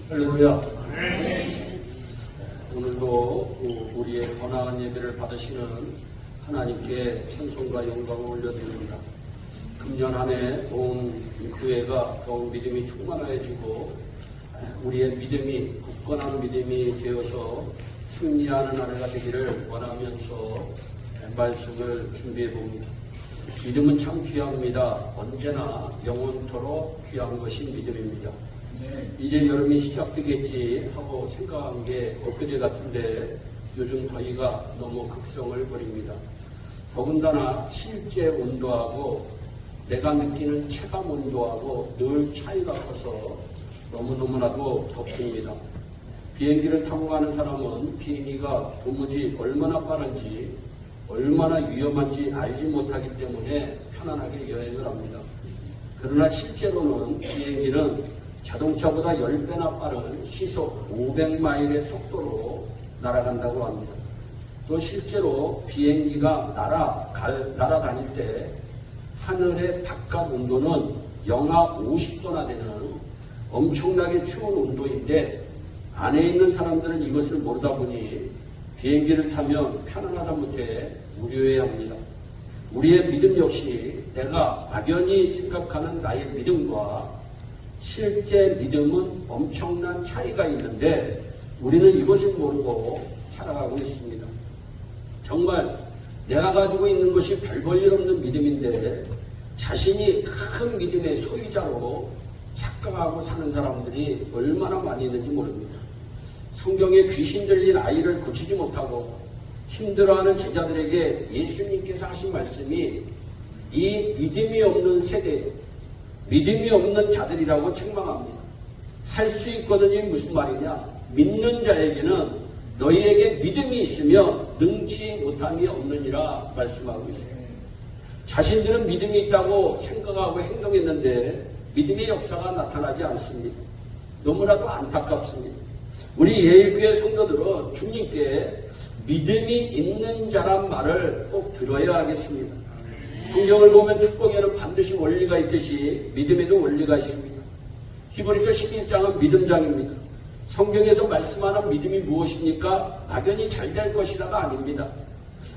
할렐루야. 오늘도 우리의 번화한 예배를 받으시는 하나님께 찬송과 영광을 올려드립니다. 금년 한 해 온 교회가 더욱 믿음이 충만해지고 우리의 믿음이 굳건한 믿음이 되어서 승리하는 한 해가 되기를 원하면서 말씀을 준비해 봅니다. 믿음은 참 귀합니다. 언제나 영원토록 귀한 것이 믿음입니다. 이제 여름이 시작되겠지 하고 생각한 게 엊그제 같은데 요즘 더위가 너무 극성을 벌입니다. 더군다나 실제 온도하고 내가 느끼는 체감 온도하고 늘 차이가 커서 너무너무나도 덥습니다. 비행기를 타고 가는 사람은 비행기가 도무지 얼마나 빠른지 얼마나 위험한지 알지 못하기 때문에 편안하게 여행을 합니다. 그러나 실제로는 비행기는 자동차보다 10배나 빠른 시속 500마일의 속도로 날아간다고 합니다. 또 실제로 비행기가 날아다닐 때 하늘의 바깥 온도는 영하 50도나 되는 엄청나게 추운 온도인데 안에 있는 사람들은 이것을 모르다 보니 비행기를 타면 편안하다 못해 우려해야 합니다. 우리의 믿음 역시 내가 막연히 생각하는 나의 믿음과 실제 믿음은 엄청난 차이가 있는데 우리는 이것을 모르고 살아가고 있습니다. 정말 내가 가지고 있는 것이 별 볼 일 없는 믿음인데 자신이 큰 믿음의 소유자로 착각하고 사는 사람들이 얼마나 많이 있는지 모릅니다. 성경에 귀신 들린 아이를 고치지 못하고 힘들어하는 제자들에게 예수님께서 하신 말씀이 이 믿음이 없는 세대, 믿음이 없는 자들이라고 책망합니다. 할 수 있거든요. 무슨 말이냐? 믿는 자에게는 너희에게 믿음이 있으면 능치 못함이 없느니라 말씀하고 있어요. 자신들은 믿음이 있다고 생각하고 행동했는데 믿음의 역사가 나타나지 않습니다. 너무나도 안타깝습니다. 우리 예일교회 성도들은 주님께 믿음이 있는 자란 말을 꼭 들어야 하겠습니다. 성경을 보면 축복에는 반드시 원리가 있듯이 믿음에도 원리가 있습니다. 히브리서 11장은 믿음장입니다. 성경에서 말씀하는 믿음이 무엇입니까? 막연히 잘 될 것이라가 아닙니다.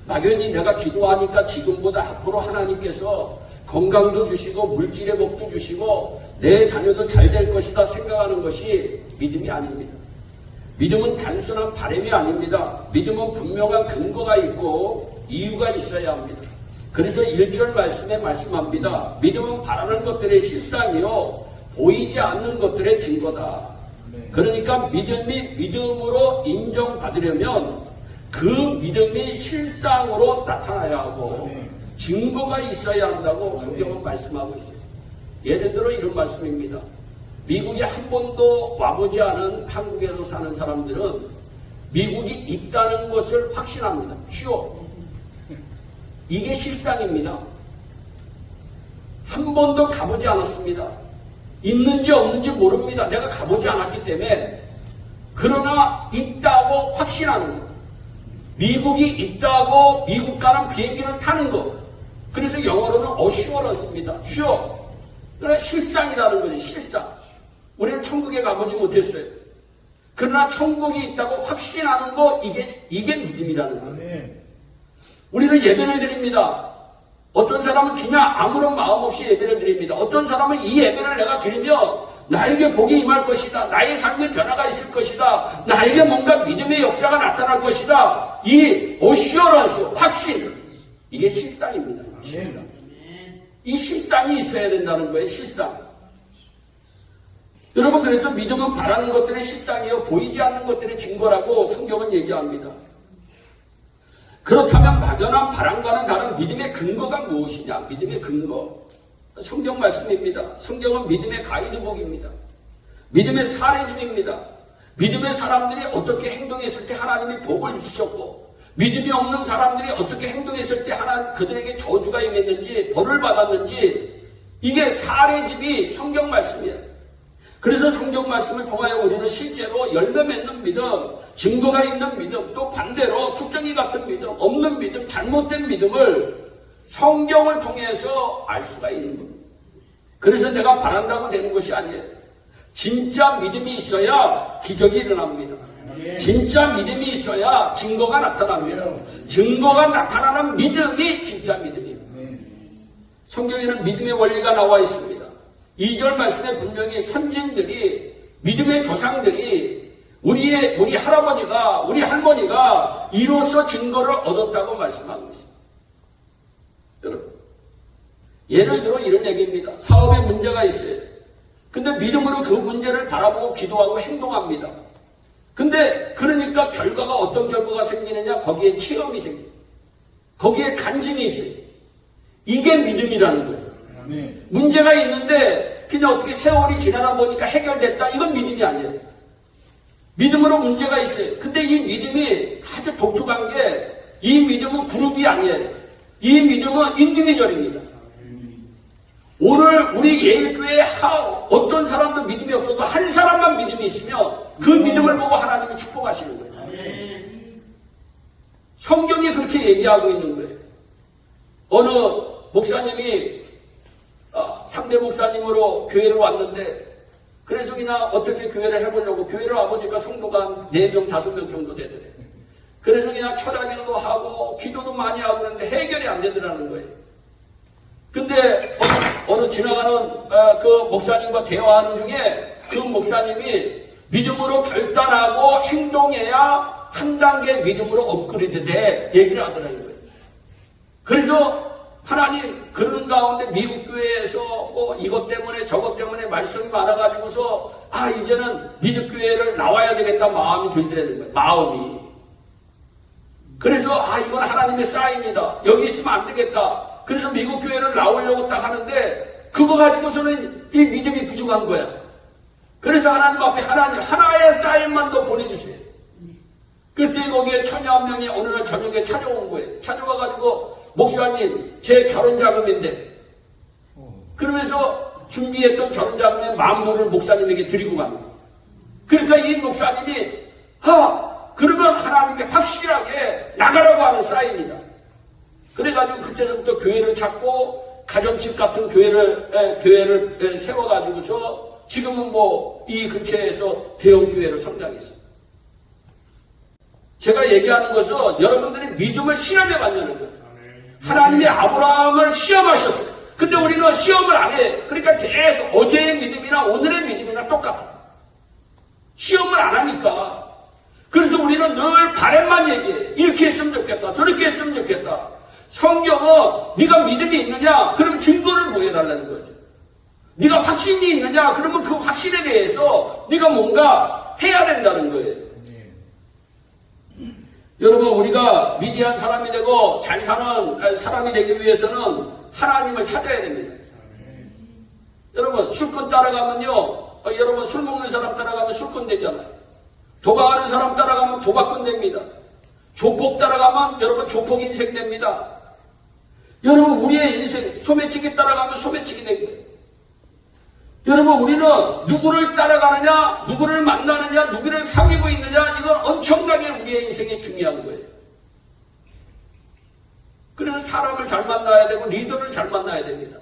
막연히 내가 기도하니까 지금보다 앞으로 하나님께서 건강도 주시고 물질의 복도 주시고 내 자녀도 잘 될 것이다 생각하는 것이 믿음이 아닙니다. 믿음은 단순한 바람이 아닙니다. 믿음은 분명한 근거가 있고 이유가 있어야 합니다. 그래서 1절 말씀에 말씀합니다. 믿음은 바라는 것들의 실상이요 보이지 않는 것들의 증거다. 그러니까 믿음이 믿음으로 인정받으려면 그 믿음이 실상으로 나타나야 하고 증거가 있어야 한다고 성경은 말씀하고 있어요. 예를 들어 이런 말씀입니다. 미국에 한 번도 와보지 않은 한국에서 사는 사람들은 미국이 있다는 것을 확신합니다. 쉬워. 이게 실상입니다. 한 번도 가보지 않았습니다. 있는지 없는지 모릅니다. 내가 가보지 않았기 때문에. 그러나 있다고 확신하는 것. 미국이 있다고 미국 가는 비행기를 타는 것. 그래서 영어로는 assurance입니다. sure. 그러나 실상이라는 거죠. 실상. 우리는 천국에 가보지 못했어요. 그러나 천국이 있다고 확신하는 거 이게 믿음이라는 거예요. 우리는 예배를 드립니다. 어떤 사람은 그냥 아무런 마음 없이 예배를 드립니다. 어떤 사람은 이 예배를 내가 드리면 나에게 복이 임할 것이다. 나의 삶에 변화가 있을 것이다. 나에게 뭔가 믿음의 역사가 나타날 것이다. 이 assurance, 확신, 이게 실상입니다. 실상. 이 실상이 있어야 된다는 거예요. 실상. 여러분, 그래서 믿음은 바라는 것들의 실상이요 보이지 않는 것들의 증거라고 성경은 얘기합니다. 그렇다면 막연한 바람과는 다른 믿음의 근거가 무엇이냐? 믿음의 근거. 성경 말씀입니다. 성경은 믿음의 가이드북입니다. 믿음의 사례집입니다. 믿음의 사람들이 어떻게 행동했을 때 하나님이 복을 주셨고 믿음이 없는 사람들이 어떻게 행동했을 때 그들에게 저주가 임했는지 벌을 받았는지 이게 사례집이 성경 말씀이에요. 그래서 성경 말씀을 통하여 우리는 실제로 열매 맺는 믿음, 증거가 있는 믿음, 또 반대로 축적이 같은 믿음, 없는 믿음, 잘못된 믿음을 성경을 통해서 알 수가 있는 겁니다. 그래서 내가 바란다고 되는 것이 아니에요. 진짜 믿음이 있어야 기적이 일어납니다. 진짜 믿음이 있어야 증거가 나타납니다. 증거가 나타나는 믿음이 진짜 믿음입니다. 성경에는 믿음의 원리가 나와 있습니다. 2절 말씀에 분명히 선진들이, 믿음의 조상들이, 우리 할아버지가, 우리 할머니가 이로써 증거를 얻었다고 말씀하고 있습니다. 여러분, 예를 들어 이런 얘기입니다. 사업에 문제가 있어요. 근데 믿음으로 그 문제를 바라보고 기도하고 행동합니다. 근데 그러니까 결과가 어떤 결과가 생기느냐? 거기에 체험이 생겨요. 거기에 간증이 있어요. 이게 믿음이라는 거예요. 문제가 있는데 그냥 어떻게 세월이 지나다 보니까 해결됐다. 이건 믿음이 아니에요. 믿음으로 문제가 있어요. 근데 이 믿음이 아주 독특한 게, 이 믿음은 그룹이 아니에요. 이 믿음은 인디비주얼입니다. 오늘 우리 예일교회에 어떤 사람도 믿음이 없어도 한 사람만 믿음이 있으면 그 믿음을 보고 하나님이 축복하시는 거예요. 성경이 그렇게 얘기하고 있는 거예요. 어느 목사님이 3대 목사님으로 교회를 왔는데, 그래서 그냥 어떻게 교회를 해보려고, 교회를 아버지가 성도가 한 4명, 5명 정도 되더래요. 그래서 그냥 철학기도 하고 기도도 많이 하고 그러는데 해결이 안 되더라는 거예요. 근데 어느 지나가는 그 목사님과 대화하는 중에 그 목사님이 믿음으로 결단하고 행동해야 한 단계 믿음으로 업그레이드 돼 얘기를 하더라는 거예요. 그래서 하나님, 그런 가운데 미국 교회에서 뭐 이것 때문에 저것 때문에 말씀이 많아가지고서 이제는 미국 교회를 나와야 되겠다 마음이 들더라는 거예요. 마음이. 그래서 이건 하나님의 사인이다. 여기 있으면 안 되겠다. 그래서 미국 교회를 나오려고 딱 하는데 그거 가지고서는 이 믿음이 부족한 거야. 그래서 하나님 앞에 하나의 사인만 더 보내주세요. 그때 거기에 처녀 한 명이 어느 날 저녁에 찾아온 거예요. 찾아와가지고, 목사님, 제 결혼 자금인데, 그러면서 준비했던 결혼 자금의 만불을 목사님에게 드리고 갑니다. 그러니까 이 목사님이 그러면 하나님께 확실하게 나가라고 하는 사인이다. 그래가지고 그때부터 교회를 찾고 가정집 같은 교회를 세워가지고서 지금은 뭐 이 근처에서 대형교회를 성장했습니다. 제가 얘기하는 것은 여러분들이 믿음을 시험해 봤냐는 거예요. 하나님이 아브라함을 시험하셨어요. 근데 우리는 시험을 안 해. 그러니까 계속 어제의 믿음이나 오늘의 믿음이나 똑같아. 시험을 안 하니까. 그래서 우리는 늘 바람만 얘기해. 이렇게 했으면 좋겠다. 저렇게 했으면 좋겠다. 성경은 네가 믿음이 있느냐? 그러면 증거를 보여달라는 거죠. 네가 확신이 있느냐? 그러면 그 확신에 대해서 네가 뭔가 해야 된다는 거예요. 여러분, 우리가 위대한 사람이 되고 잘 사는 사람이 되기 위해서는 하나님을 찾아야 됩니다. 여러분, 술꾼 따라가면요, 여러분 술 먹는 사람 따라가면 술꾼 되잖아요. 도박하는 사람 따라가면 도박꾼 됩니다. 조폭 따라가면 여러분 조폭 인생 됩니다. 여러분, 우리의 인생 소매치기 따라가면 소매치기 되고요. 여러분, 우리는 누구를 따라가느냐, 누구를 만나느냐, 누구를 사귀고 있느냐, 이건 엄청나게 우리의 인생에 중요한 거예요. 그래서 사람을 잘 만나야 되고 리더를 잘 만나야 됩니다.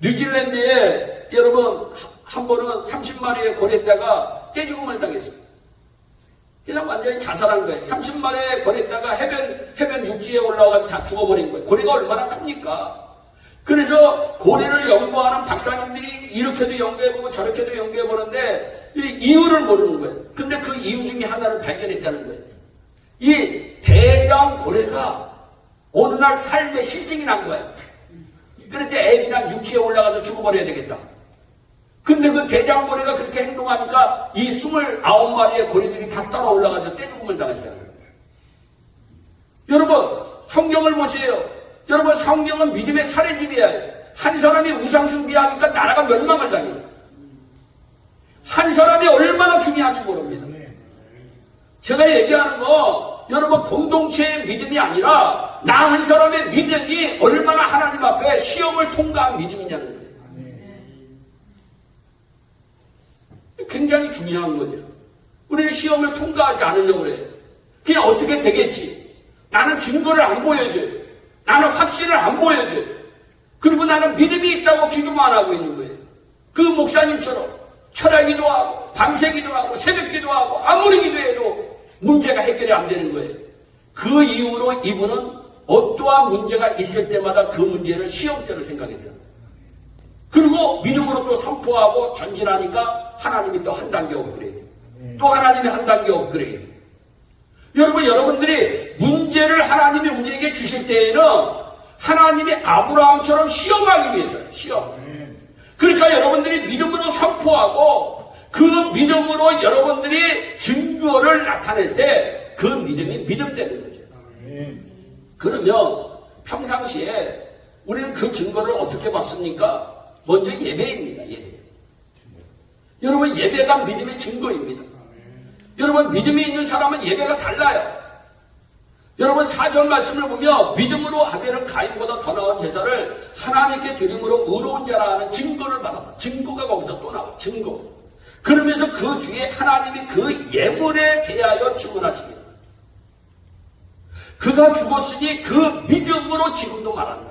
뉴질랜드에 여러분 한 번은 30마리의 고래떼가 떼죽음을 당했어요. 그냥 완전히 자살한 거예요. 30마리의 고래떼가 해변 육지에 올라와서 다 죽어버린 거예요. 고래가 얼마나 큽니까? 그래서 고래를 연구하는 박사님들이 이렇게도 연구해보고 저렇게도 연구해보는데 이유를 모르는 거예요. 근데 그 이유 중에 하나를 발견했다는 거예요. 이 대장 고래가 어느 날 삶에 실증이 난 거예요. 그래서 애기랑 육지에 올라가서 죽어버려야 되겠다. 근데 그 대장 고래가 그렇게 행동하니까 이 29마리의 고래들이 다 따라 올라가서 떼죽음을 당했다는 거예요. 여러분, 성경을 보세요. 여러분, 성경은 믿음의 사례집이에요. 한 사람이 우상숭배하니까 나라가 멸망을 당해요. 한 사람이 얼마나 중요한지 모릅니다. 제가 얘기하는 거 여러분 공동체의 믿음이 아니라 나 한 사람의 믿음이 얼마나 하나님 앞에 시험을 통과한 믿음이냐는 거예요. 굉장히 중요한 거죠. 우리는 시험을 통과하지 않으려고 그래요. 그냥 어떻게 되겠지. 나는 증거를 안 보여줘요. 나는 확신을 안 보여줘요. 그리고 나는 믿음이 있다고 기도만 하고 있는 거예요. 그 목사님처럼 철야기도 하고 밤새기도 하고 새벽기도 하고 아무리 기도해도 문제가 해결이 안 되는 거예요. 그 이후로 이분은 어떠한 문제가 있을 때마다 그 문제를 시험대로 생각했다. 그리고 믿음으로 또 선포하고 전진하니까 하나님이 또 한 단계 업그레이드. 또 하나님이 한 단계 업그레이드. 여러분들이 문제를 하나님이 우리에게 주실 때에는 하나님이 아브라함처럼 시험하기 위해서요. 시험. 그러니까 여러분들이 믿음으로 선포하고 그 믿음으로 여러분들이 증거를 나타낼 때 그 믿음이 믿음되는 거죠. 그러면 평상시에 우리는 그 증거를 어떻게 받습니까? 먼저 예배입니다. 예배. 여러분 예배가 믿음의 증거입니다. 여러분 믿음이 있는 사람은 예배가 달라요. 여러분 4절 말씀을 보면 믿음으로 아벨은 가인보다 더 나은 제사를 하나님께 드림으로 의로운 자라 하는 증거를 받았다. 증거가 거기서 또 나와. 증거. 그러면서 그 뒤에 하나님이 그 예물에 대하여 증언하십니다. 그가 죽었으니 그 믿음으로 지금도 말한다.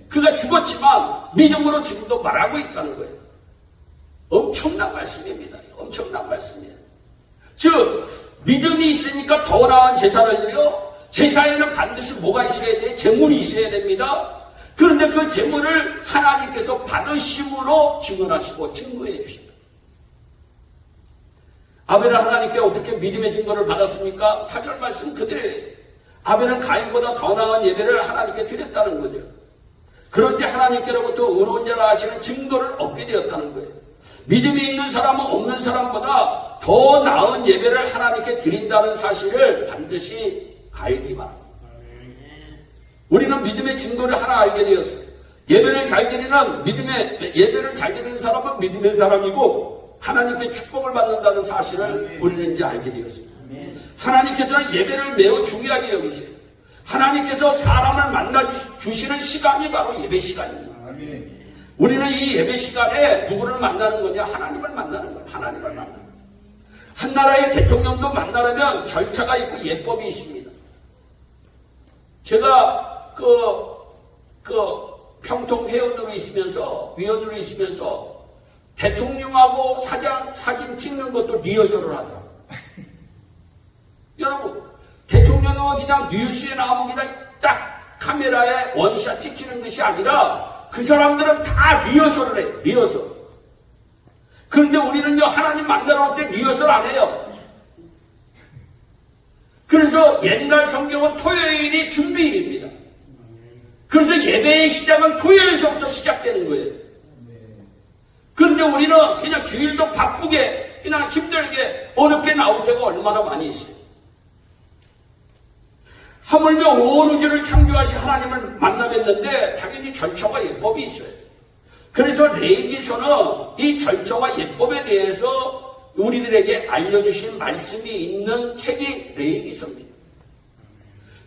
그가 죽었지만 믿음으로 지금도 말하고 있다는 거예요. 엄청난 말씀입니다. 엄청난 말씀이에요. 즉 믿음이 있으니까 더 나은 제사를 드려. 제사에는 반드시 뭐가 있어야 돼? 제물이 있어야 됩니다. 그런데 그 제물을 하나님께서 받으심으로 증언하시고 증거해 주신다. 아벨은 하나님께 어떻게 믿음의 증거를 받았습니까? 4절 말씀 그대로예요. 아벨은 가인보다 더 나은 예배를 하나님께 드렸다는 거죠. 그런데 하나님께로부터 의로운 자라 하시는 증거를 얻게 되었다는 거예요. 믿음이 있는 사람은 없는 사람보다 더 나은 예배를 하나님께 드린다는 사실을 반드시 알기 바랍니다. 우리는 믿음의 증거를 하나 알게 되었어요. 예배를 잘 드리는 예배를 잘 드리는 사람은 믿음의 사람이고 하나님께 축복을 받는다는 사실을 우리는 이제 알게 되었습니다. 하나님께서는 예배를 매우 중요하게 여기세요. 하나님께서 사람을 만나 주시는 시간이 바로 예배 시간입니다. 우리는 이 예배 시간에 누구를 만나는 거냐? 하나님을 만나는 거예요. 하나님을 만나는 거예요. 한 나라의 대통령도 만나려면 절차가 있고 예법이 있습니다. 제가 평통 회원으로 있으면서 대통령하고 사진 찍는 것도 리허설을 하더라고요. 여러분, 대통령은 그냥 뉴스에 나오면 그냥 딱 카메라에 원샷 찍히는 것이 아니라 그 사람들은 다 리허설을 해요. 리허설. 그런데 우리는요, 하나님 만나러 올 때 리허설 안 해요. 그래서 옛날 성경은 토요일이 준비일입니다. 그래서 예배의 시작은 토요일에서부터 시작되는 거예요. 그런데 우리는 그냥 주일도 바쁘게, 그냥 힘들게, 어렵게 나올 때가 얼마나 많이 있어요. 하물며 온 우주를 창조하신 하나님을 만나 뵀는데 당연히 절차와 예법이 있어요. 그래서 레위기서는 이 절차와 예법에 대해서 우리들에게 알려주신 말씀이 있는 책이 레위기서입니다.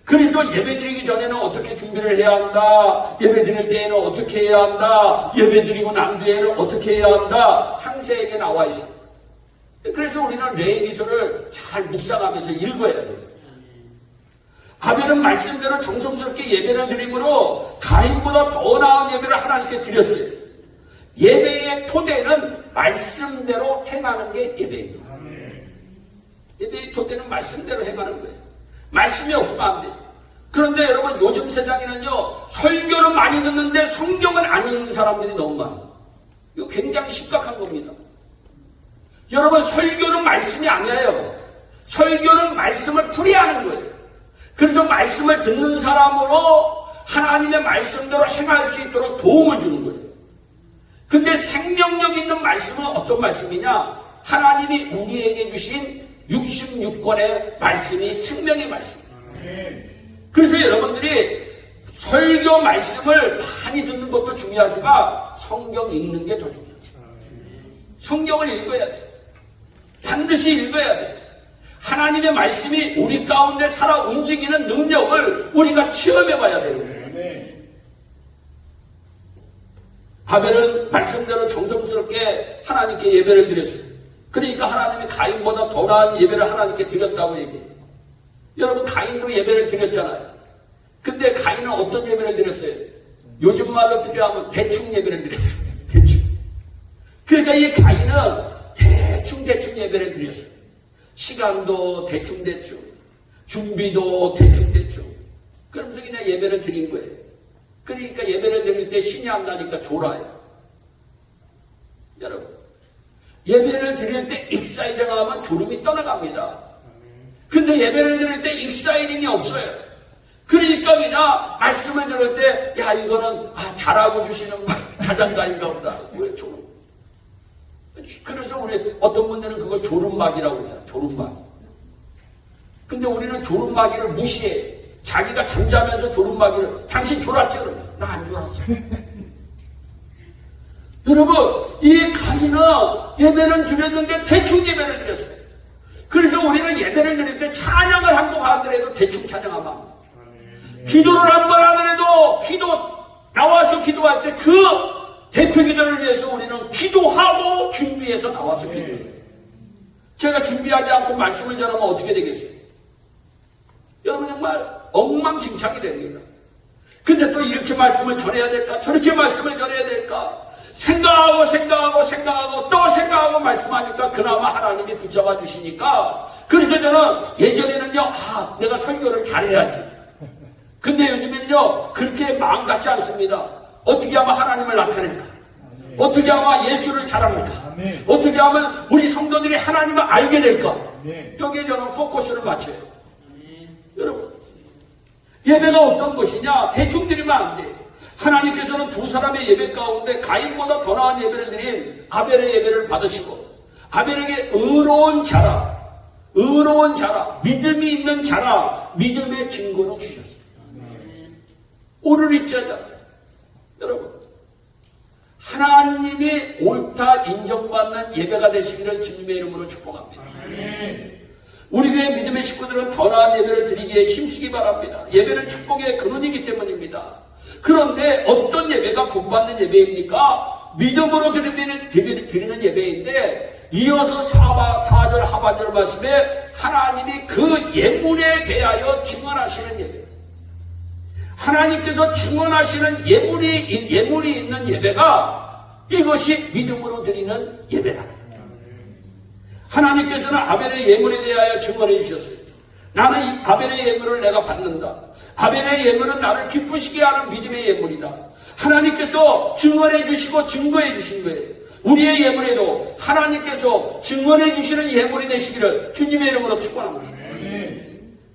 그래서 예배드리기 전에는 어떻게 준비를 해야 한다. 예배드릴 때에는 어떻게 해야 한다. 예배드리고 난 뒤에는 어떻게 해야 한다. 상세하게 나와 있어요. 그래서 우리는 레위기서를 잘 묵상하면서 읽어야 돼요. 아벨은 말씀대로 정성스럽게 예배를 드림으로 가인보다 더 나은 예배를 하나님께 드렸어요. 예배의 토대는 말씀대로 행하는 게 예배입니다. 예배의 토대는 말씀대로 행하는 거예요. 말씀이 없으면 안 돼요. 그런데 여러분 요즘 세상에는요, 설교는 많이 듣는데 성경은 안 읽는 사람들이 너무 많아요. 이거 굉장히 심각한 겁니다. 여러분 설교는 말씀이 아니에요. 설교는 말씀을 풀이하는 거예요. 그래서 말씀을 듣는 사람으로 하나님의 말씀대로 행할 수 있도록 도움을 주는 거예요. 근데 생명력 있는 말씀은 어떤 말씀이냐? 하나님이 우리에게 주신 66권의 말씀이 생명의 말씀이에요. 그래서 여러분들이 설교 말씀을 많이 듣는 것도 중요하지만 성경 읽는 게 더 중요하죠. 성경을 읽어야 돼요. 반드시 읽어야 돼요. 하나님의 말씀이 우리 가운데 살아 움직이는 능력을 우리가 체험해 봐야 되는 거예요. 아벨은 말씀대로 정성스럽게 하나님께 예배를 드렸어요. 그러니까 하나님이 가인보다 더 나은 예배를 하나님께 드렸다고 얘기해요. 여러분 가인도 예배를 드렸잖아요. 근데 가인은 어떤 예배를 드렸어요? 요즘 말로 필요하면 대충 예배를 드렸어요. 대충. 그러니까 이 가인은 예배를 드렸어요. 시간도 대충대충, 준비도 대충대충. 그러면서 그냥 예배를 드린 거예요. 그러니까 예배를 드릴 때 신이 안 나니까 졸아요. 여러분, 예배를 드릴 때 익사이링 하면 졸음이 떠나갑니다. 근데 예배를 드릴 때 익사이링이 없어요. 그러니까 그냥 말씀을 들을 때, 야, 이거는 잘하고 주시는 자장가인가 보다. 왜 졸음? 그래서 우리 어떤 분들은 그걸 졸음막이라고 그러잖아요. 졸음막. 근데 우리는 졸음막이를 무시해. 자기가 잠자면서 졸음막이를, 당신 졸았죠? 나 안 졸았어. 여러분, 이 가인은 예배는 드렸는데 대충 예배를 드렸어요. 그래서 우리는 예배를 드릴 때 찬양을 한 번 하더라도 대충 찬양하면 안 돼요. 기도를 한 번 하더라도 나와서 기도할 때 그 대표 기도를 위해서 우리는 기도하고 준비해서 나와서 기도해요. 제가 준비하지 않고 말씀을 전하면 어떻게 되겠어요? 여러분 정말 엉망진창이 됩니다. 근데 또 이렇게 말씀을 전해야 될까? 저렇게 말씀을 전해야 될까? 생각하고 또 생각하고 말씀하니까 그나마 하나님이 붙잡아 주시니까, 그래서 저는 예전에는요, 내가 설교를 잘해야지. 근데 요즘엔요, 그렇게 마음 같지 않습니다. 어떻게 하면 하나님을 나타낼까? 어떻게 하면 예수를 잘합니까? 어떻게 하면 우리 성도들이 하나님을 알게 될까? 여기에 저는 포커스를 맞춰요. 여러분, 예배가 어떤 것이냐? 대충 드리면 안 돼. 하나님께서는 두 사람의 예배 가운데 가인보다 더 나은 예배를 드린 아벨의 예배를 받으시고, 아벨에게 의로운 자라, 믿음이 있는 자라, 믿음의 증거를 주셨어요. 오를 있자다. 여러분, 하나님이 옳다 인정받는 예배가 되시기를 주님의 이름으로 축복합니다. 우리 교회 믿음의 식구들은 더 나은 예배를 드리기에 힘쓰기 바랍니다. 예배는 축복의 근원이기 때문입니다. 그런데 어떤 예배가 복받는 예배입니까? 믿음으로 드리는 예배인데, 이어서 4절 하반절 말씀에 하나님이 그 예물에 대하여 증언하시는 예배, 하나님께서 증언하시는 예물이 있는 예배가, 이것이 믿음으로 드리는 예배다. 하나님께서는 아벨의 예물에 대하여 증언해 주셨어요. 나는 이 아벨의 예물을 내가 받는다. 아벨의 예물은 나를 기쁘시게 하는 믿음의 예물이다. 하나님께서 증언해 주시고 증거해 주신 거예요. 우리의 예물에도 하나님께서 증언해 주시는 예물이 되시기를 주님의 이름으로 축원합니다.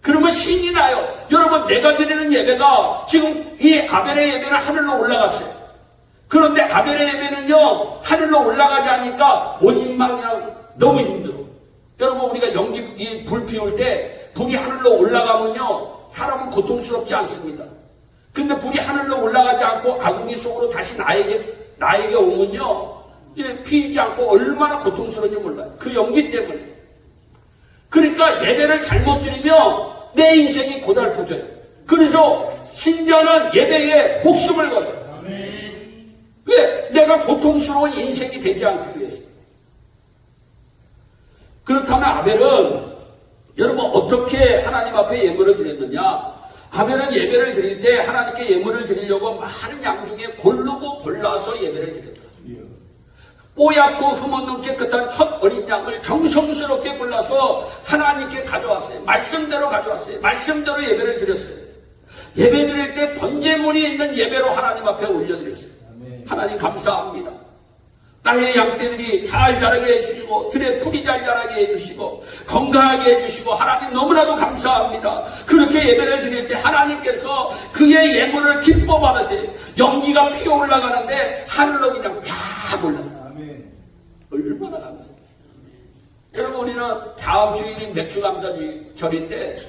그러면 신이 나요. 여러분, 내가 드리는 예배가 지금 이 아벨의 예배는 하늘로 올라갔어요. 그런데 아벨의 예배는요, 하늘로 올라가지 않으니까 본인만 그냥 너무 힘들어. 여러분, 우리가 불 피울 때 불이 하늘로 올라가면요, 사람은 고통스럽지 않습니다. 근데 불이 하늘로 올라가지 않고 아궁이 속으로 다시 나에게 오면요, 피지 않고 얼마나 고통스러운지 몰라요. 그 연기 때문에. 그러니까 예배를 잘못 드리면 내 인생이 고달퍼져요. 그래서 신자는 예배에 목숨을 걸어요. 왜? 내가 고통스러운 인생이 되지 않기 위해서. 그렇다면 아벨은, 여러분, 어떻게 하나님 앞에 예물을 드렸느냐? 아벨은 예배를 드릴 때 하나님께 예물을 드리려고 많은 양 중에 고르고 골라서 예배를 드렸다. 뽀얗고 흠없는 깨끗한 첫 어린 양을 정성스럽게 골라서 하나님께 가져왔어요. 말씀대로 가져왔어요. 말씀대로 예배를 드렸어요. 예배 드릴 때 번제물이 있는 예배로 하나님 앞에 올려드렸어요. 하나님 감사합니다. 나의 양떼들이 잘 자라게 해주시고, 들의 풀이 잘 자라게 해주시고, 건강하게 해주시고, 하나님 너무나도 감사합니다. 그렇게 예배를 드릴 때 하나님께서 그의 예물을 기뻐 받으세요. 연기가 피어 올라가는데 하늘로 그냥 쫙 올라가요. 얼마나 감사해요. 여러분, 우리는 다음 주일이 맥주감사절인데,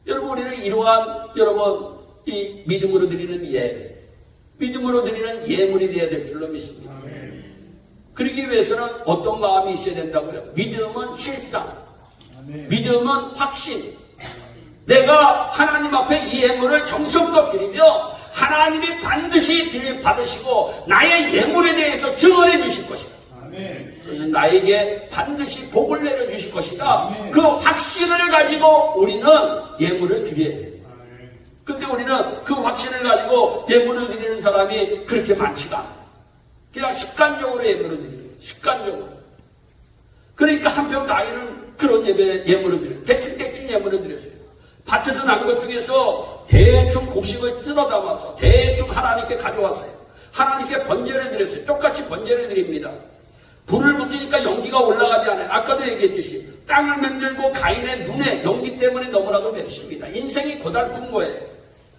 여러분, 우리는 이러한, 여러분, 이 믿음으로 드리는 예배, 믿음으로 드리는 예물이 되어야 될 줄로 믿습니다. 그러기 위해서는 어떤 마음이 있어야 된다고요? 믿음은 실상, 믿음은 확신. 내가 하나님 앞에 이 예물을 정성껏 드리며 하나님이 반드시 받으시고 나의 예물에 대해서 증언해 주실 것이다. 그래서 나에게 반드시 복을 내려주실 것이다. 그 확신을 가지고 우리는 예물을 드려야 돼요. 근데 우리는 그 확신을 가지고 예물을 드리는 사람이 그렇게 많지가 않아요. 그냥 습관적으로 예물을 드려요. 습관적으로. 그러니까 한편 가인은 그런 예물을 드렸어요. 대충 예물을 드렸어요. 밭에서 난 것 중에서 대충 곡식을 쓸어 담아서 대충 하나님께 가져왔어요. 하나님께 번제를 드렸어요. 똑같이 번제를 드립니다. 불을 붙이니까 연기가 올라가지 않아요. 아까도 얘기했듯이 땅을 만들고 가인의 눈에 연기 때문에 너무나도 맵습니다. 인생이 고달픈 거예요.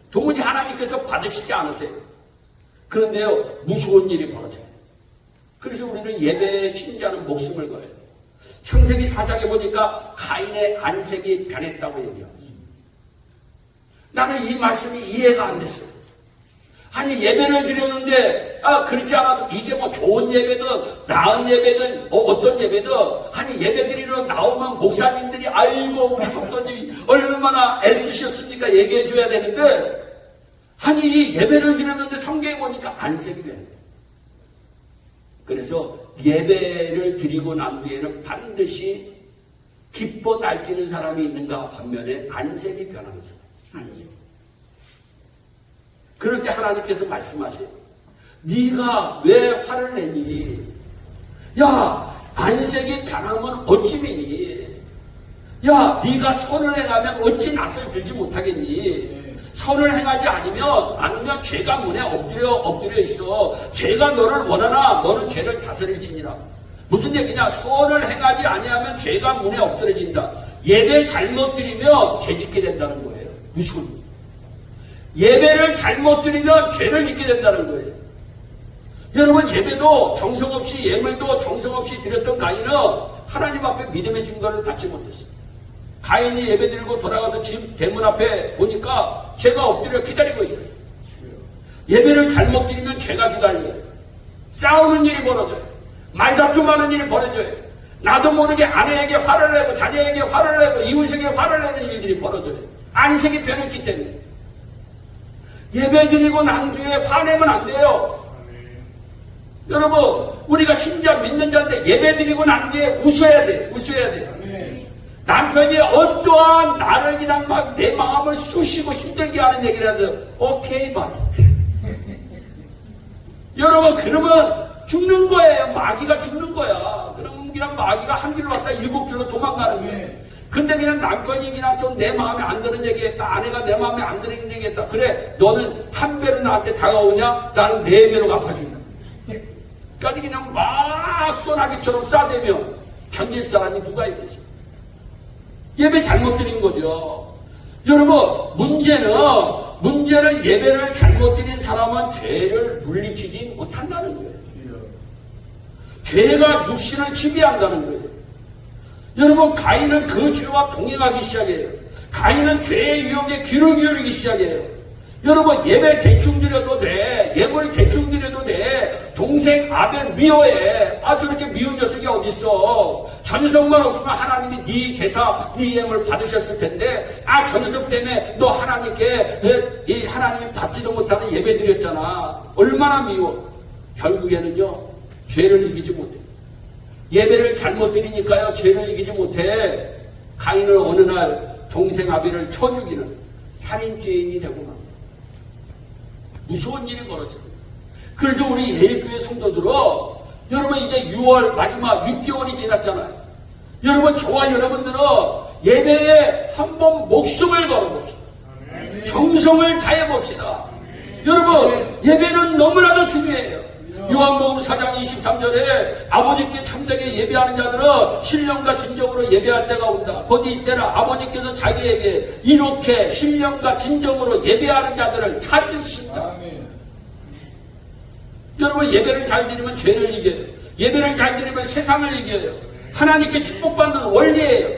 도무지 하나님께서 받으시지 않으세요. 그런데요, 무서운 일이 벌어져요. 그래서 우리는 예배에 신자는 목숨을 걸어요. 창세기 4장에 보니까 가인의 안색이 변했다고 얘기합니다. 나는 이 말씀이 이해가 안 됐어요. 아니 예배를 드렸는데 그렇지 않아도 이게 뭐 좋은 예배든 나은 예배든 어떤 예배든 아니 예배 드리러 나오면 목사님들이 아이고 우리 성도님이 얼마나 애쓰셨습니까 얘기해 줘야 되는데 아니 이 예배를 드렸는데 성경에 보니까 안색이 변해요. 그래서 예배를 드리고 난 뒤에는 반드시 기뻐 날뛰는 사람이 있는가 반면에 안색이 변하는 사람. 안색. 그럴 때 하나님께서 말씀하세요. 네가 왜 화를 내니? 야 안색이 변하면 어찌 되니? 야 네가 선을 행하면 어찌 낯을 들지 못하겠니? 선을 행하지 않으면 죄가 문에 엎드려 있어. 죄가 너를 원하나 너는 죄를 다스릴지니라. 무슨 얘기냐? 선을 행하지 아니하면 죄가 문에 엎드려진다. 예배 잘못 드리면 죄 짓게 된다는 거예요. 무슨 예배를 잘못 드리면 죄를 짓게 된다는 거예요. 여러분 예배도 정성없이 예물도 정성없이 드렸던 가인은 하나님 앞에 믿음의 증거를 받지 못했어요. 가인이 예배 드리고 돌아가서 집 대문 앞에 보니까 죄가 엎드려 기다리고 있었어요. 예배를 잘못 드리면 죄가 기다려요. 싸우는 일이 벌어져요. 말다툼하는 일이 벌어져요. 나도 모르게 아내에게 화를 내고 자녀에게 화를 내고 이웃에게 화를 내는 일들이 벌어져요. 안색이 변했기 때문에. 예배 드리고 난 뒤에 화내면 안 돼요. 여러분 우리가 신자 믿는 자인데 예배 드리고 난 뒤에 웃어야 돼요. 웃어야 돼요. 남편이 어떠한 나를 그냥 막 내 마음을 쑤시고 힘들게 하는 얘기라도 오케이 말. 여러분 그러면 죽는 거예요. 마귀가 죽는 거야. 그러면 그냥 마귀가 한 길로 왔다 7길로 도망가는 거예요. 근데 그냥 남편이 그냥 좀 내 마음에 안 드는 얘기했다. 아내가 내 마음에 안 드는 얘기했다. 그래 너는 한 배로 나한테 다가오냐? 나는 4배로 갚아준다. 그러니까 그냥 막 소나기처럼 싸대면 견딜 사람이 누가 있겠어요? 예배 잘못 드린 거죠. 여러분 문제는 예배를 잘못 드린 사람은 죄를 물리치지 못한다는 거예요. 죄가 육신을 지배한다는 거예요. 여러분 가인은 그 죄와 동행하기 시작해요. 가인은 죄의 유혹에 귀를 기울이기 시작해요. 여러분 예배 대충 드려도 돼. 예물 대충 드려도 돼. 동생 아벨 미워해. 저렇게 미운 녀석이 어딨어. 저 녀석만 없으면 하나님이 네 제사 네 예물 받으셨을 텐데 저 녀석 때문에 너 하나님께 이 하나님이 받지도 못하는 예배 드렸잖아. 얼마나 미워. 결국에는요 죄를 이기지 못해. 예배를 잘못 드리니까요 죄를 이기지 못해. 가인은 어느 날 동생 아벨을 쳐 죽이는 살인죄인이 되고 맙니다. 무서운 일이 벌어져요. 그래서 우리 예일교회 성도들은 여러분 이제 6월 마지막 6개월이 지났잖아요. 여러분 저와 여러분들은 예배에 한번 목숨을 걸어봅시다. 정성을 다해봅시다. 여러분 예배는 너무나도 중요해요. 요한복음 4장 23절에 아버지께 참되게 예배하는 자들은 신령과 진정으로 예배할 때가 온다. 거기 이때라 아버지께서 자기에게 이렇게 신령과 진정으로 예배하는 자들을 찾으신다. 아멘. 여러분 예배를 잘 드리면 죄를 이겨요. 예배를 잘 드리면 세상을 이겨요. 하나님께 축복받는 원리예요.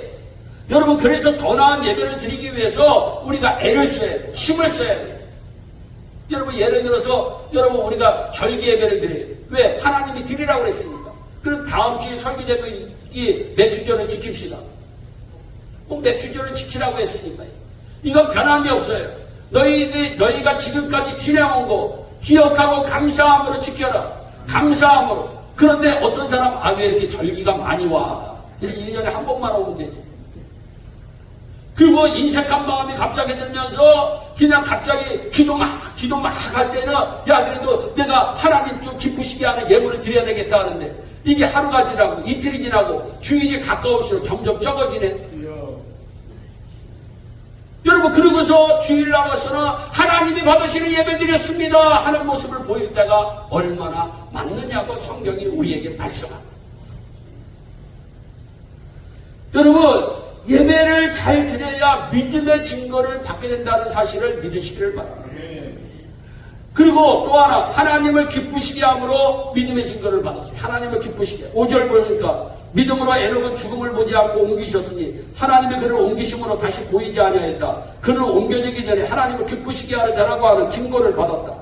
여러분 그래서 더 나은 예배를 드리기 위해서 우리가 애를 써야 돼요. 힘을 써야 돼요. 여러분 예를 들어서 여러분 우리가 절기 예배를 드려요. 왜? 하나님이 드리라고 그랬으니까. 그래서 다음 주에 설교되면 이 매추절을 지킵시다. 꼭 매추절을 지키라고 했으니까요. 이건 변함이 없어요. 너희가 지금까지 지내온 거 기억하고 감사함으로 지켜라. 감사함으로. 그런데 어떤 사람 왜 이렇게 절기가 많이 와? 1년에 한 번만 오면 되지. 그리고 인색한 마음이 갑자기 들면서 그냥 갑자기 기도 막 할 때는 그래도 내가 하나님 좀 기쁘시게 하는 예물을 드려야 되겠다 하는데 이게 하루가 지나고 이틀이 지나고 주일이 가까울수록 점점 적어지네. 여러분, 그러고서 주일 나가서는 하나님이 받으시는 예배 드렸습니다 하는 모습을 보일 때가 얼마나 맞느냐고 성경이 우리에게 말씀합니다. 여러분, 예배를 잘 드려야 믿음의 증거를 받게 된다는 사실을 믿으시기를 바랍니다. 그리고 또 하나, 하나님을 기쁘시게 함으로 믿음의 증거를 받았어요. 하나님을 기쁘시게. 5절 보니까 믿음으로 에녹은 죽음을 보지 않고 옮기셨으니 하나님의 그를 옮기심으로 다시 보이지 아니하였다. 그는 옮겨지기 전에 하나님을 기쁘시게 하는 자라고 하는 증거를 받았다.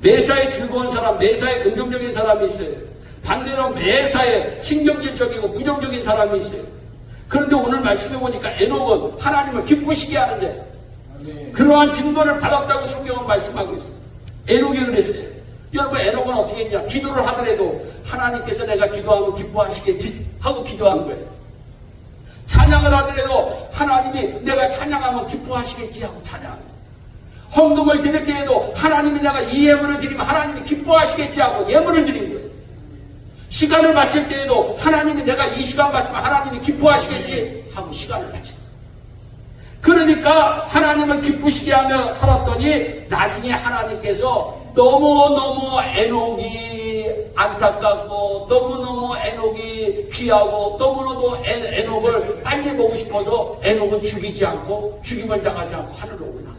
매사에 즐거운 사람, 매사에 긍정적인 사람이 있어요. 반대로 매사에 신경질적이고 부정적인 사람이 있어요. 그런데 오늘 말씀해 보니까 에녹은 하나님을 기쁘시게 하는데 그러한 증거를 받았다고 성경은 말씀하고 있어요. 에녹이 그랬어요. 여러분, 에녹은 어떻게 했냐? 기도를 하더라도 하나님께서 내가 기도하면 기뻐하시겠지 하고 기도하는 거예요. 찬양을 하더라도 하나님이 내가 찬양하면 기뻐하시겠지 하고 찬양하는 거예요. 헌금을 드릴 때에도 하나님이 내가 이 예물을 드리면 하나님이 기뻐하시겠지 하고 예물을 드린 거예요. 시간을 바칠 때에도 하나님이 내가 이 시간 바치면 하나님이 기뻐하시겠지 하고 시간을 바칩니다. 그러니까 하나님을 기쁘시게 하며 살았더니 나중에 하나님께서 너무너무 에녹이 안타깝고 너무너무 에녹이 귀하고 너무너무 에녹을 빨리 보고 싶어서 에녹은 죽이지 않고 죽임을 당하지 않고 하늘로 올라갑니다.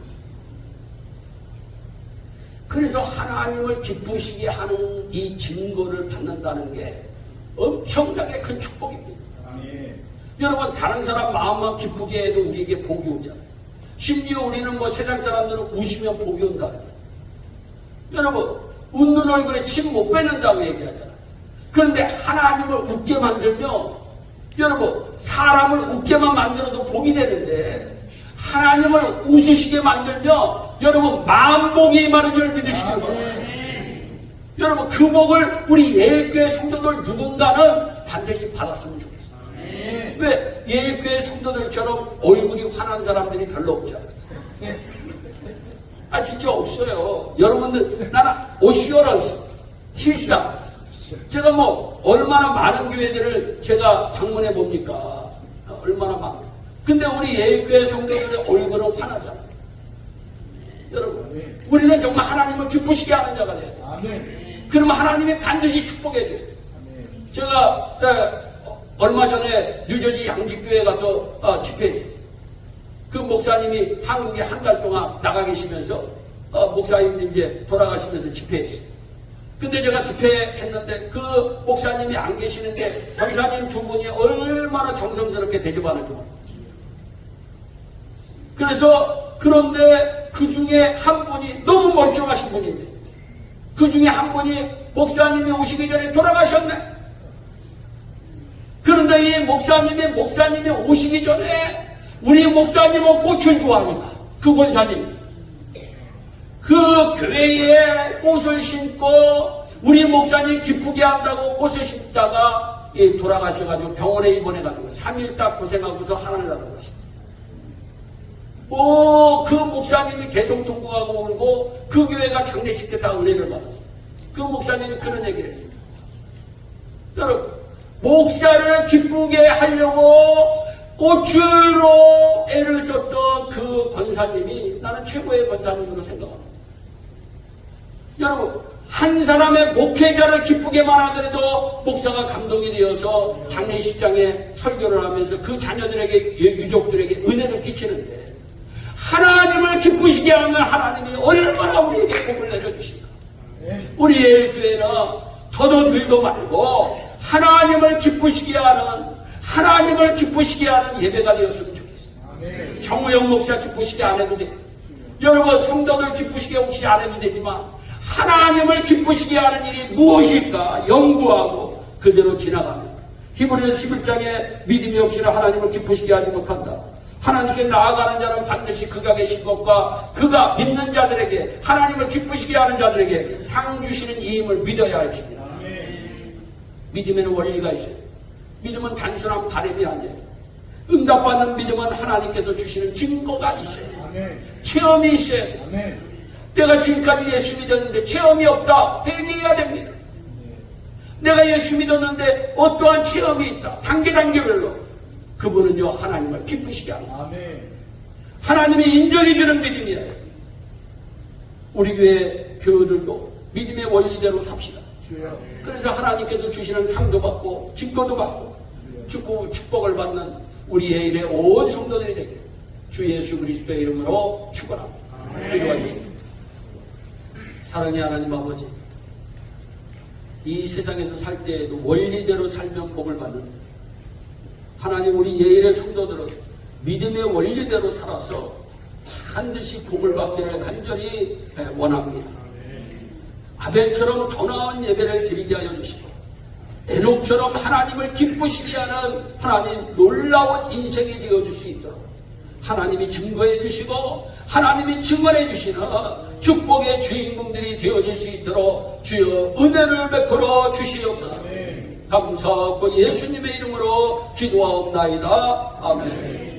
그래서 하나님을 기쁘시게 하는 이 증거를 받는다는 게 엄청나게 큰 축복입니다. 여러분, 다른 사람 마음만 기쁘게 해도 우리에게 복이 오잖아요. 심지어 우리는 뭐 세상 사람들은 웃으면 복이 온다. 여러분, 웃는 얼굴에 침 못 뱉는다고 얘기하잖아요. 그런데 하나님을 웃게 만들면, 여러분, 사람을 웃게만 만들어도 복이 되는데 하나님을 웃으시게 만들면 여러분 만복이 임하는 줄 믿으시기 바랍니다. 여러분, 그 복을 우리 예일교회 성도들 누군가는 반드시 받았으면 좋겠어요. 왜? 예일교회 성도들처럼 얼굴이 환한 사람들이 별로 없잖아요. 진짜 없어요. 여러분들, 나는 오시어런스, 실상. 제가 뭐, 얼마나 많은 교회들을 제가 방문해 봅니까? 얼마나 많아요. 근데 우리 예일교회 성도들의 얼굴은 환하잖아요. 여러분, 우리는 정말 하나님을 기쁘시게 하는 자가 돼야 돼요. 그러면 하나님이 반드시 축복해 줘요. 제가 얼마 전에 뉴저지 양지교회에 가서 집회했어요. 그 목사님이 한국에 한 달 동안 나가 계시면서 목사님이 이제 돌아가시면서 집회했어요. 근데 제가 집회했는데 그 목사님이 안 계시는데 전사님 두 분이 얼마나 정성스럽게 대접하는지 몰라요. 그래서 그런데 그 중에 한 분이 너무 멀쩡하신 분인데 그 중에 한 분이 목사님이 오시기 전에 돌아가셨네. 그런데 이 목사님이 오시기 전에 우리 목사님은 꽃을 좋아합니다. 그 권사님. 그 교회에 꽃을 심고 우리 목사님 기쁘게 한다고 꽃을 심다가 돌아가셔가지고 병원에 입원해가지고 3일 딱 고생하고서 하늘을 나서 가셨어요. 그 목사님이 계속 동거하고 울고 그 교회가 장례식 때 다 은혜를 받았어요. 그 목사님이 그런 얘기를 했어요. 여러분, 목사를 기쁘게 하려고 꽃으로 애를 썼던 그 권사님이 나는 최고의 권사님으로 생각합니다. 여러분, 한 사람의 목회자를 기쁘게만 하더라도 목사가 감동이 되어서 장례식장에 설교를 하면서 그 자녀들에게, 유족들에게 은혜를 끼치는데 하나님을 기쁘시게 하면 하나님이 얼마나 우리에게 복을 내려주신가. 우리 예일교회는 더도 들도 말고 하나님을 기쁘시게 하는 예배가 되었으면 좋겠어요. 정우영 목사 기쁘시게 안 해도 돼. 여러분, 성도들 기쁘시게 혹시 안 해도 되지만 하나님을 기쁘시게 하는 일이 무엇일까 연구하고 그대로 지나갑니다. 히브리서 11장에 믿음이 없이는 하나님을 기쁘시게 하지 못한다. 하나님께 나아가는 자는 반드시 그가 계신 것과 그가 믿는 자들에게 하나님을 기쁘시게 하는 자들에게 상 주시는 이임을 믿어야 할지니라. 믿음에는 원리가 있어요. 믿음은 단순한 바람이 아니에요. 응답받는 믿음은 하나님께서 주시는 증거가 있어요. 체험이 있어요. 내가 지금까지 예수 믿었는데 체험이 없다. 회개해야 됩니다. 내가 예수 믿었는데 어떠한 체험이 있다. 단계별로 그분은요 하나님을 기쁘시게 합니다. 하나님이 인정해주는 믿음이에요. 우리 교회 교우들도 믿음의 원리대로 삽시다. 그래서 하나님께서 주시는 상도 받고 증거도 받고 축복을 받는 우리 예일의 온 성도들이 되길 주 예수 그리스도의 이름으로 축원합니다. 기도하겠습니다. 사랑의 하나님 아버지, 이 세상에서 살 때에도 원리대로 살면 복을 받는 하나님, 우리 예일의 성도들은 믿음의 원리대로 살아서 반드시 복을 받기를 간절히 원합니다. 아벨처럼 더 나은 예배를 드리게 하여 주시고 에녹처럼 하나님을 기쁘시게 하는 하나님 놀라운 인생이 되어줄 수 있도록 하나님이 증거해 주시고 하나님이 증언해 주시는 축복의 주인공들이 되어질 수 있도록 주여 은혜를 베풀어 주시옵소서. 감사하고 예수님의 이름으로 기도하옵나이다. 아멘.